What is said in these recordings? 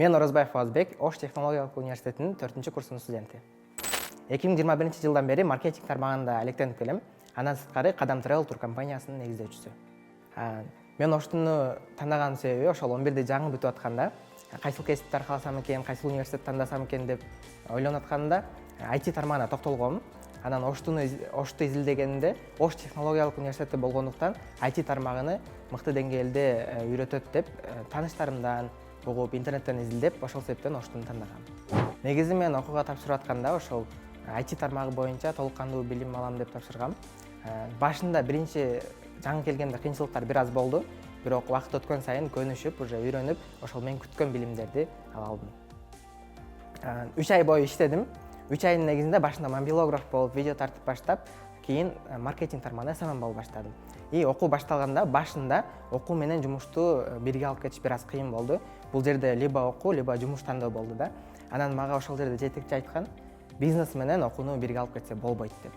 Мен Оразбаев Азбек, Ош технологиялык университетинин 4-курсунун студенти. 2021 жылдан бери маркетинг тармагында электенип келем. Андан сырткары Кадам Travel туркомпаниясынын негиздөөчүсү. Мен Оштуну тандаган себеби ошол 11-де жаңы бүтүп атканда, кайсыл кесипти аркаласам экен, кайсыл университет тандасам экен деп ойлонуп атканда, IT тармагына токтолгом. Анан Ошту изилдегенде Ош технологиялык университети болгондуктан IT тармагыны мыкты деңгээлде үйрөтөт деп тааныштарымдан угуп, интернеттен изилдеп, ошол себептен Оштуну тандагам. Негизи мен окууга тапшырып атканда ошол IT тармагы боюнча толук кандуу билим алам деп тапшыргам. Башында биринчи жаңы келгенде кыйынчылыктар бир аз болду, бирок убакыт өткөн сайын көнүшүп, уже үйрөнүп, ошол мен күткөн билимдерди ала алдым. 3 ай бою иштедим. 3 айдын негизинде башында мобилограф болуп, видео тартып баштап, кийин маркетинг тармагында SMM болуп баштадым. Окуу башталганда башында окуу менен жумушту бирге алып кетиш бир аз кыйын болду. Бул жерде либо окуу, либо жумуш тандоо болду да. Анан мага ошол жерде жетекчи айткан, бизнес менен окууну бирге алып кетсе болбойт деп.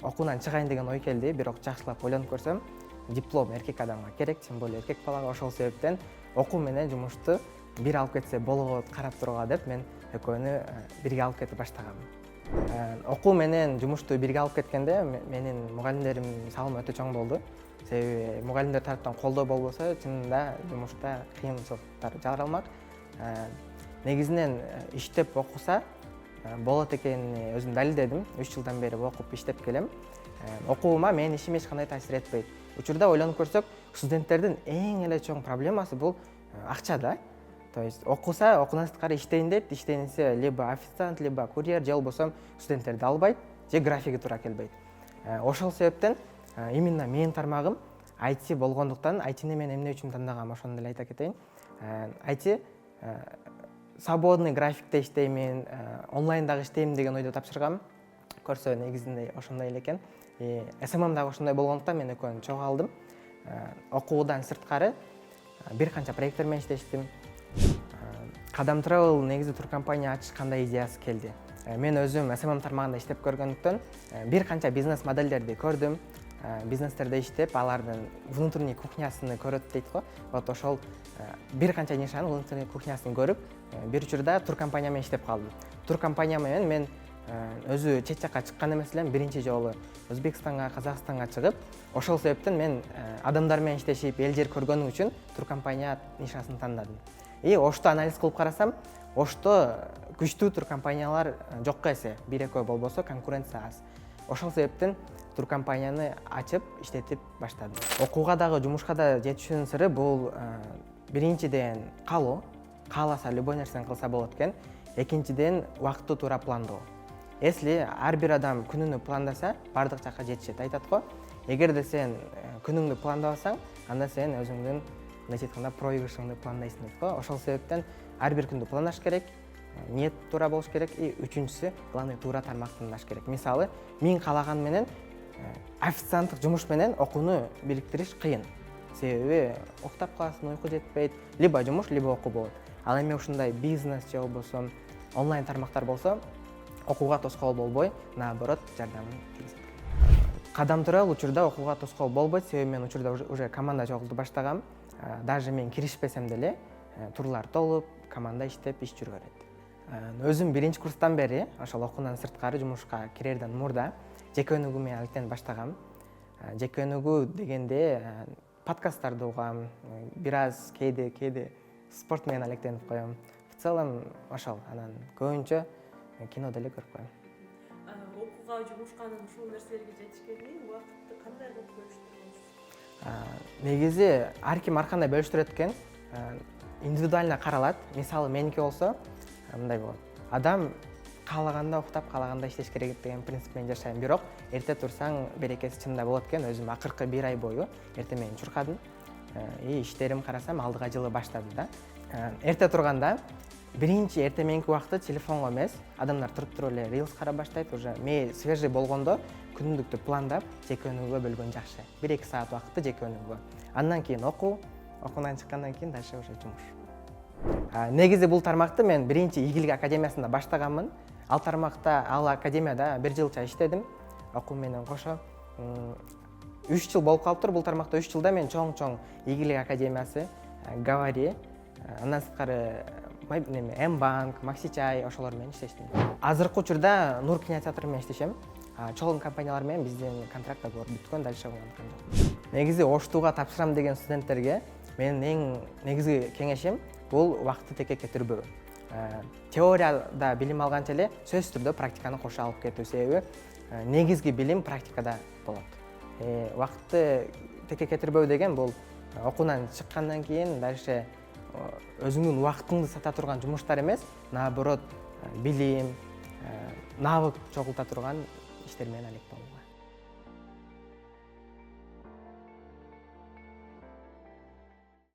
Окуудан чыгайын деген ой келди, бирок жакшылап ойлонуп көрсөм, диплом эркек адамга керек, тем более эркек балага. Ошол себептен окуу менен жумушту бир алып кетсе болот, карап турууга деп мен экөөнү бирге алып кетип баштагам. Окуу менен жумушту бирге алып кеткенде менин мугалимдерим салымы өтө чоң болду. Себеби мугалимдер тараптан колдоо болбосо, чынында жумушта кыйынчылыктар жаралмак. Негизинен иштеп окуса болот экенин өзүм далилдедим. 3 жылдан бери окуп иштеп келем. Окуума менин ишим эч кандай таасир этпейт. Учурда ойлонуп көрсөк, студенттердин эң эле чоң проблемасы бул акча да. То есть окуса, окудан сырткары иштейин дейт, иштейин десе либо официант, либо курьер, же болбосо студенттерди албайт, же графиги туура келбейт. Ошол себептен именно менин тармагым IT болгондуктан, IT-ни мен эмне үчүн тандагам, ошону деле айта кетейин. IT свободный графикте иштеймин, онлайн дагы иштейм деген ойдо тапшыргам. Көрсө негизинде ошондой эле экен. SMM дагы ошондой болгондуктан мен экөөнү чогуу алдым. Окуудан сырткары бир канча проекттер менен иштештим. Кадам Travel негизи туркомпания ачыш кандай идеясы келди. Мен өзүм SMM тармагында иштеп көргөндүктөн бир канча бизнес модельдерди көрдүм. Бизнестерде иштеп, алардын внутренний кухнясын көрөт дейт го. Вот ошол бир канча нишанын внутренний кухнясын көрүп, бир учурда туркомпания менен иштеп калдым. Туркомпания менен мен өзү чет жакка чыккан эмес элем, биринчи жолу Өзбекстанга, Казакстанга чыгып, ошол себептен мен адамдар менен иштешип, эл жер көргөнүм үчүн туркомпания нишасын тандадым. Ошту анализ кылып карасам, Ошто күчтүү туркомпаниялар жокко эсе, бир-экөө болбосо конкуренция аз. Ошол себептен туркомпанияны ачып, иштетип баштадым. Окууга дагы, жумушка да жетишүүнүн сыры бул биринчиден каалоо, кааласа любой нерсени кылса болот экен. Экинчиден убакытты туура пландоо. Эсли ар бир адам күнүнү пландаса, бардык жакка жетишет. Айтат го, эгерде сен күнүңдү пландабасаң, анда сен өзүңдүн мындайча айтканда проигрышыңды пландайсың дейт го. Ошол себептен ар бир күндү пландаш керек, ниет туура болуш керек, үчүнчүсү главный туура тармак тандаш керек. Мисалы, мен каалаган менен официанттык жумуш менен окууну бириктириш кыйын. Себеби уктап каласың, уйку жетпейт, либо жумуш, либо окуу болот. Ал эми ушундай бизнес же болбосо онлайн тармактар болсо, окууга тоскоол болбой, наоборот, жардамын тийгизет. Кадам Travel учурда окууга тоскоол болбойт, себеби мен учурда уже команда чогултуп баштагам. Даже мен киришпесем деле турлар толуп, команда иштеп, иш жүргөрөт. Өзүм биринчи курстан бери, ошол окуудан сырткары жумушка кирерден мурда жеке өнүгүү менен алектенип баштагам. Жеке өнүгүү дегенде подкасттарды угам, бир аз кээде спорт менен алектенип коем. В целом ошол, анан көбүнчө кино деле көрүп коем. Окууга, жумушка, ушул нерселерге жетишкенге чейин убакытты кандай кылып бөлүштүрөсүз? Негизи ар ким ар кандай бөлүштүрөт экен. Индивидуально каралат. Мисалы, меники болсо мындай болот. Адам каалаганда уктап, каалаганда иштеш керек деген принцип менен жашайм. Бирок эрте турсаң берекеси чында болот экен. Өзүм акыркы бир ай бою эрте менен чуркадым. Иштерим карасам алдыга жылы баштады да. Эрте турганда биринчи эрте мененки убакытта телефонго эмес, адамдар туруп эле Reels карап баштайт. Уже мээ свежий болгондо күнүмдүктү пландап, жеке өнүгүүгө бөлгөн жакшы. 1-2 саат убакытты жеке өнүгүүгө. Андан кийин окуу, окуудан чыккандан кийин дальше уже жумуш. Негизи бул тармакты мен биринчи Ийгилик академиясында баштаганмын. Ал тармакта, ал академияда 1 жылча иштедим. Окуу менен кошо 3 жыл болуп калыптыр. Бул тармакта 3 жылда мен чоң-чоң Ийгилик академиясы, Говори, Андан сырткары М-банк, Макси-чай ошолор менен иштештим. Азыркы учурда Нур кинотеатры менен иштешем. Чогуу компаниялар менен биздин контракт договор бүткөн, дальше уланткан жок. Негизи оштууга тапшырам деген студенттерге менин эң негизги кеңешим бул убакытты текке кетирбөө. Теорияда билим алганча эле сөзсүз түрдө практиканы кошо алып кетүү, себеби негизги билим практикада болот. Убакытты текке кетирбөө деген бул окуудан чыккандан кийин дальше өзүңдүн убактыңды сата турган жумуштар эмес, наоборот билим, навык чогулта турган иштер менен алек болууга.